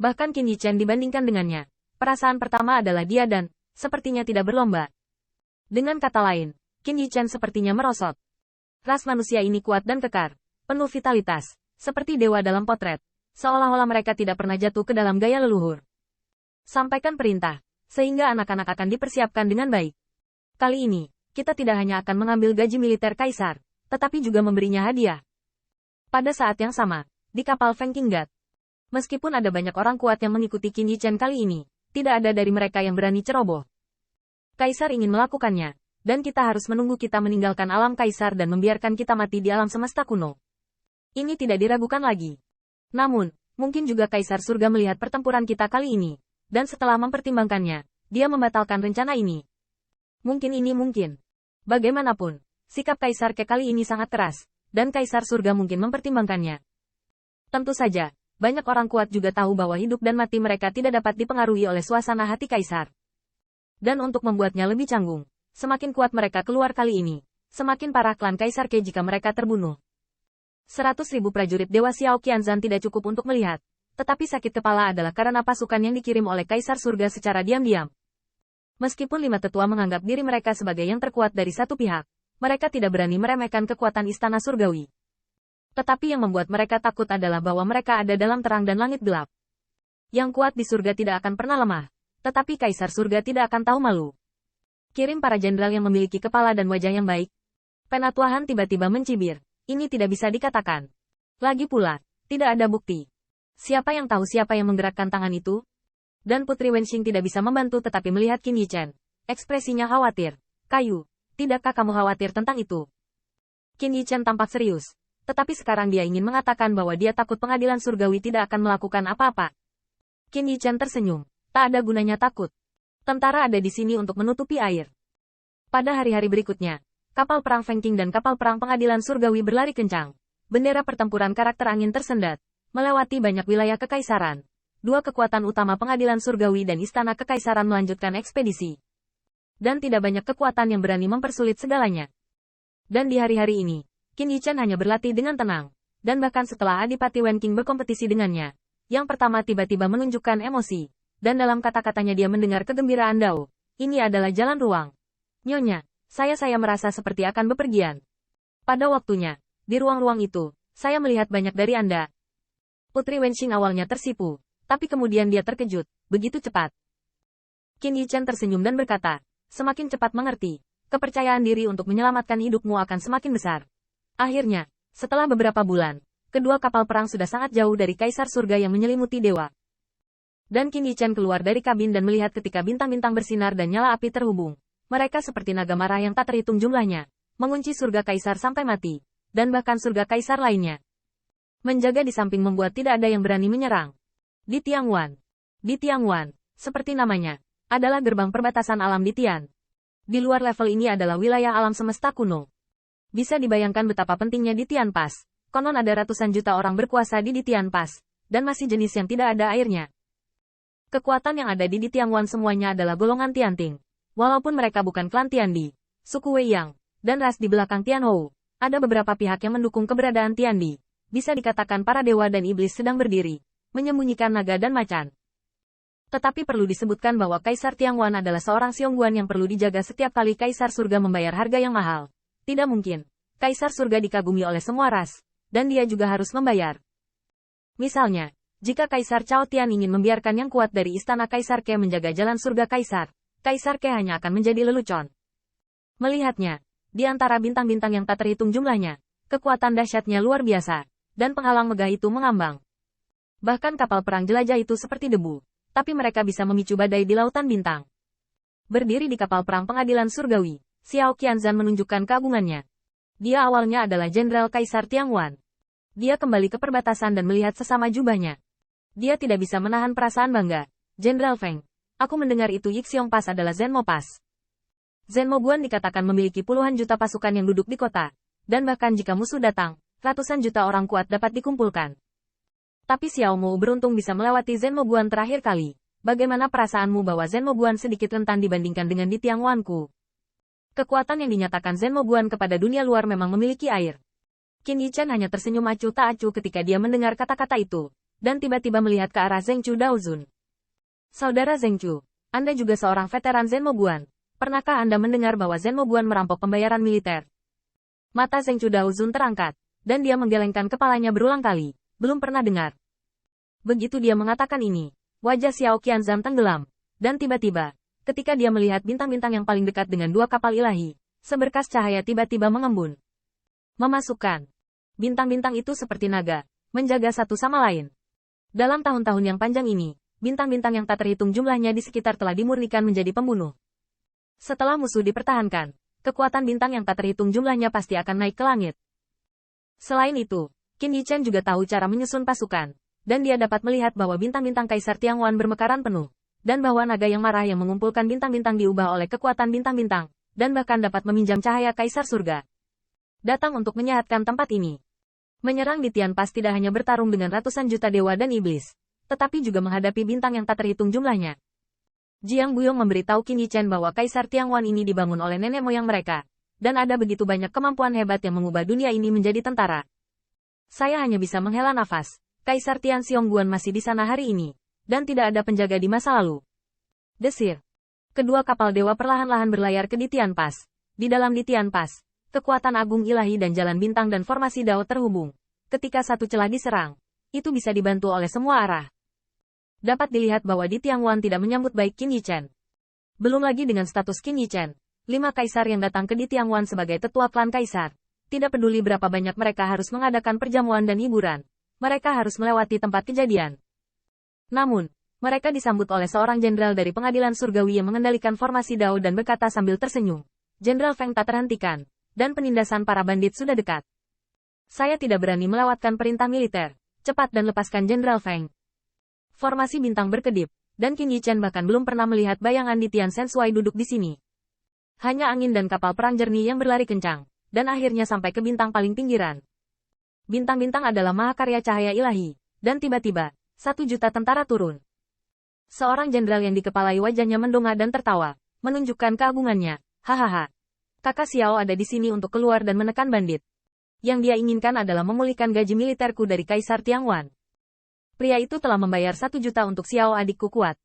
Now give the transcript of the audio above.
Bahkan Qin Yichen dibandingkan dengannya. Perasaan pertama adalah dia dan, sepertinya tidak berlomba. Dengan kata lain, Qin Yichen sepertinya merosot. Ras manusia ini kuat dan kekar, penuh vitalitas, seperti dewa dalam potret. Seolah-olah mereka tidak pernah jatuh ke dalam gaya leluhur. Sampaikan perintah, sehingga anak-anak akan dipersiapkan dengan baik. Kali ini, kita tidak hanya akan mengambil gaji militer kaisar, tetapi juga memberinya hadiah. Pada saat yang sama, di kapal Feng Qinggat, meskipun ada banyak orang kuat yang mengikuti Qin Yichen kali ini, tidak ada dari mereka yang berani ceroboh. Kaisar ingin melakukannya, dan kita harus menunggu kita meninggalkan alam kaisar dan membiarkan kita mati di alam semesta kuno. Ini tidak diragukan lagi. Namun, mungkin juga Kaisar Surga melihat pertempuran kita kali ini, dan setelah mempertimbangkannya, dia membatalkan rencana ini. Mungkin. Bagaimanapun, sikap Kaisar Ke kali ini sangat keras, dan Kaisar Surga mungkin mempertimbangkannya. Tentu saja, banyak orang kuat juga tahu bahwa hidup dan mati mereka tidak dapat dipengaruhi oleh suasana hati Kaisar. Dan untuk membuatnya lebih canggung, semakin kuat mereka keluar kali ini, semakin parah klan Kaisar Ke jika mereka terbunuh. 100.000 prajurit Dewa Xiao Qianzan tidak cukup untuk melihat, tetapi sakit kepala adalah karena pasukan yang dikirim oleh Kaisar Surga secara diam-diam. Meskipun 5 tetua menganggap diri mereka sebagai yang terkuat dari satu pihak, mereka tidak berani meremehkan kekuatan Istana Surgawi. Tetapi yang membuat mereka takut adalah bahwa mereka ada dalam terang dan langit gelap. Yang kuat di surga tidak akan pernah lemah, tetapi Kaisar Surga tidak akan tahu malu. Kirim para jenderal yang memiliki kepala dan wajah yang baik. Penatuahan tiba-tiba mencibir. Ini tidak bisa dikatakan. Lagi pula, tidak ada bukti. Siapa yang tahu siapa yang menggerakkan tangan itu? Dan Putri Wenxing tidak bisa membantu tetapi melihat Qin Yichen. Ekspresinya khawatir. Kayu, tidakkah kamu khawatir tentang itu? Qin Yichen tampak serius. Tetapi sekarang dia ingin mengatakan bahwa dia takut pengadilan surgawi tidak akan melakukan apa-apa. Qin Yichen tersenyum. Tak ada gunanya takut. Tentara ada di sini untuk menutupi air. Pada hari-hari berikutnya, kapal perang Feng Qing dan kapal perang pengadilan surgawi berlari kencang. Bendera pertempuran karakter angin tersendat, melewati banyak wilayah kekaisaran. Dua kekuatan utama pengadilan surgawi dan istana kekaisaran melanjutkan ekspedisi. Dan tidak banyak kekuatan yang berani mempersulit segalanya. Dan di hari-hari ini, Qin Yichen hanya berlatih dengan tenang. Dan bahkan setelah Adipati Wen Qing berkompetisi dengannya, yang pertama tiba-tiba menunjukkan emosi. Dan dalam kata-katanya dia mendengar kegembiraan Dao. Ini adalah jalan ruang. Nyonya. Saya merasa seperti akan bepergian. Pada waktunya, di ruang-ruang itu, saya melihat banyak dari Anda. Putri Wenxing awalnya tersipu, tapi kemudian dia terkejut, begitu cepat. Qin Yichen tersenyum dan berkata, semakin cepat mengerti, kepercayaan diri untuk menyelamatkan hidupmu akan semakin besar. Akhirnya, setelah beberapa bulan, kedua kapal perang sudah sangat jauh dari Kaisar Surga yang menyelimuti dewa. Dan Qin Yichen keluar dari kabin dan melihat ketika bintang-bintang bersinar dan nyala api terhubung. Mereka seperti naga marah yang tak terhitung jumlahnya, mengunci surga kaisar sampai mati, dan bahkan surga kaisar lainnya. Menjaga di samping membuat tidak ada yang berani menyerang. Di Tiangwan, seperti namanya, adalah gerbang perbatasan alam di Tian. Di luar level ini adalah wilayah alam semesta kuno. Bisa dibayangkan betapa pentingnya di Tian Pass. Konon ada ratusan juta orang berkuasa di Tian Pass, dan masih jenis yang tidak ada airnya. Kekuatan yang ada di Tiangwan semuanya adalah golongan Tianting. Walaupun mereka bukan klan Tiandi, suku Wei Yang, dan ras di belakang Tianhou, ada beberapa pihak yang mendukung keberadaan Tiandi. Bisa dikatakan para dewa dan iblis sedang berdiri, menyembunyikan naga dan macan. Tetapi perlu disebutkan bahwa Kaisar Tiangwan adalah seorang Xiongguan yang perlu dijaga setiap kali Kaisar Surga membayar harga yang mahal. Tidak mungkin, Kaisar Surga dikagumi oleh semua ras, dan dia juga harus membayar. Misalnya, jika Kaisar Cao Tian ingin membiarkan yang kuat dari istana Kaisar Ke menjaga jalan surga Kaisar, Kaisar Ke hanya akan menjadi lelucon. Melihatnya, di antara bintang-bintang yang tak terhitung jumlahnya, kekuatan dahsyatnya luar biasa, dan penghalang megah itu mengambang. Bahkan kapal perang jelajah itu seperti debu, tapi mereka bisa memicu badai di lautan bintang. Berdiri di kapal perang pengadilan surgawi, Xiao Qianzan menunjukkan keagungannya. Dia awalnya adalah Jenderal Kaisar Tiangwan. Dia kembali ke perbatasan dan melihat sesama jubahnya. Dia tidak bisa menahan perasaan bangga. Jenderal Feng. Aku mendengar itu Yixiong Pass adalah Zenmo Pass. Zenmo Guan dikatakan memiliki puluhan juta pasukan yang duduk di kota. Dan bahkan jika musuh datang, ratusan juta orang kuat dapat dikumpulkan. Tapi Xiao Mou beruntung bisa melewati Zenmo Guan terakhir kali. Bagaimana perasaanmu bahwa Zenmo Guan sedikit rentan dibandingkan dengan di Tiangwanku? Kekuatan yang dinyatakan Zenmo Guan kepada dunia luar memang memiliki air. Qin Yichen hanya tersenyum acuh tak acuh ketika dia mendengar kata-kata itu. dan tiba-tiba melihat ke arah Zheng Chu Daozun. Saudara Zheng Chu, Anda juga seorang veteran Zenmo Guan. Pernahkah Anda mendengar bahwa Zenmo Guan merampok pembayaran militer? Mata Zheng Chu Daozun terangkat, dan dia menggelengkan kepalanya berulang kali. Belum pernah dengar. Begitu dia mengatakan ini, wajah Xiao Qianzham tenggelam, dan tiba-tiba, ketika dia melihat bintang-bintang yang paling dekat dengan dua kapal ilahi, seberkas cahaya tiba-tiba mengembun. Memasukkan. Bintang-bintang itu seperti naga, menjaga satu sama lain. Dalam tahun-tahun yang panjang ini, bintang-bintang yang tak terhitung jumlahnya di sekitar telah dimurnikan menjadi pembunuh. Setelah musuh dipertahankan, kekuatan bintang yang tak terhitung jumlahnya pasti akan naik ke langit. Selain itu, Qin Yichen juga tahu cara menyusun pasukan, dan dia dapat melihat bahwa bintang-bintang Kaisar Tiangwan bermekaran penuh, dan bahwa naga yang marah yang mengumpulkan bintang-bintang diubah oleh kekuatan bintang-bintang, dan bahkan dapat meminjam cahaya Kaisar Surga. Datang untuk menyehatkan tempat ini. Menyerang di Tian Pas tidak hanya bertarung dengan ratusan juta dewa dan iblis, tetapi juga menghadapi bintang yang tak terhitung jumlahnya. Jiang Buyong memberitahu Qin Yichen bahwa Kaisar Tiangwan ini dibangun oleh nenek moyang mereka, dan ada begitu banyak kemampuan hebat yang mengubah dunia ini menjadi tentara. Saya hanya bisa menghela nafas, Kaisar Tian Xiongguan masih di sana hari ini, dan tidak ada penjaga di masa lalu. Desir. Kedua kapal dewa perlahan-lahan berlayar ke di Tian Pas. Di dalam di Tian Pas, kekuatan agung ilahi dan jalan bintang dan formasi Dao terhubung. Ketika satu celah diserang, itu bisa dibantu oleh semua arah. Dapat dilihat bahwa di Tiangwan tidak menyambut baik Qin Yichen. Belum lagi dengan status Qin Yichen, 5 kaisar yang datang ke di Tiangwan sebagai tetua klan kaisar. Tidak peduli berapa banyak mereka harus mengadakan perjamuan dan hiburan, mereka harus melewati tempat kejadian. Namun, mereka disambut oleh seorang jenderal dari pengadilan surgawi yang mengendalikan formasi Dao dan berkata sambil tersenyum, Jenderal Feng tak terhentikan, dan penindasan para bandit sudah dekat. Saya tidak berani melewatkan perintah militer, cepat dan lepaskan Jenderal Feng. Formasi bintang berkedip, dan Qin Yichen bahkan belum pernah melihat bayangan di Tian Sensui duduk di sini. Hanya angin dan kapal perang jernih yang berlari kencang, dan akhirnya sampai ke bintang paling pinggiran. Bintang-bintang adalah mahakarya cahaya ilahi, dan tiba-tiba, 1 juta tentara turun. Seorang jenderal yang dikepalai wajahnya mendongak dan tertawa, menunjukkan keagungannya. Hahaha. Kakak Xiao ada di sini untuk keluar dan menekan bandit. Yang dia inginkan adalah memulihkan gaji militerku dari Kaisar Tiangwan. Pria itu telah membayar 1 juta untuk Xiao adikku kuat,